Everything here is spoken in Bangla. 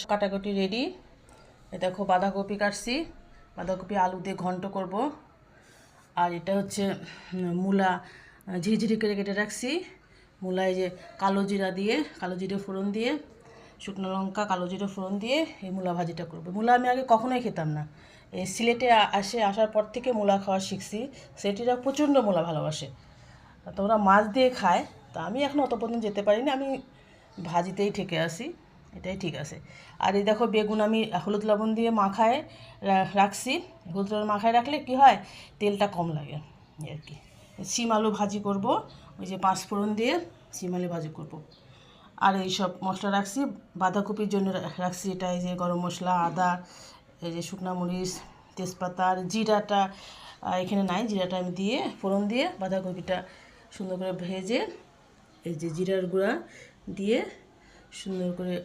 কাটাকুটি রেডি। দেখো বাঁধাকপি কাটছি, বাঁধাকপি আলু দিয়ে ঘন্ট করব। আর এটা হচ্ছে মূলা ঝিরিঝিরি করে কেটে রাখছি। মূলায় যে কালো জিরা দিয়ে, কালো জিরে ফোড়ন দিয়ে, শুকনো লঙ্কা কালো জিরে ফোড়ন দিয়ে এই মূলা ভাজিটা করবো। মূলা আমি আগে কখনোই খেতাম না, এই সিলেটে আসার পর থেকে মূলা খাওয়া শিখছি। সিলেটিরা প্রচণ্ড মূলা ভালোবাসে, তো ওরা মাছ দিয়ে খায়। তা আমি এখন অত পর্যন্ত যেতে পারিনি, আমি ভাজিতেই ঠেকে আসি, এটাই ঠিক আছে। আর এই দেখো বেগুন আমি হলুদ লবণ দিয়ে মাখায় রাখছি। হলুদ লবণ মাখায় রাখলে কি হয়, তেলটা কম লাগে এই আর কি। শিম আলু ভাজি করব, ওই যে পাঁচফোড়ন দিয়ে শিম আলু ভাজি করব। আর এই সব মশলা রাখছি, বাঁধাকপির জন্য রাখছি এটা, এই যে গরম মশলা, আদা, এই যে শুকনো মরিচ, তেজপাতা, আর জিরাটা এখানে নাই, জিরাটা আমি দিয়ে ফোড়ন দিয়ে বাঁধাকপিটা সুন্দর করে ভেজে এই যে জিরার গুঁড়া দিয়ে সুন্দর করে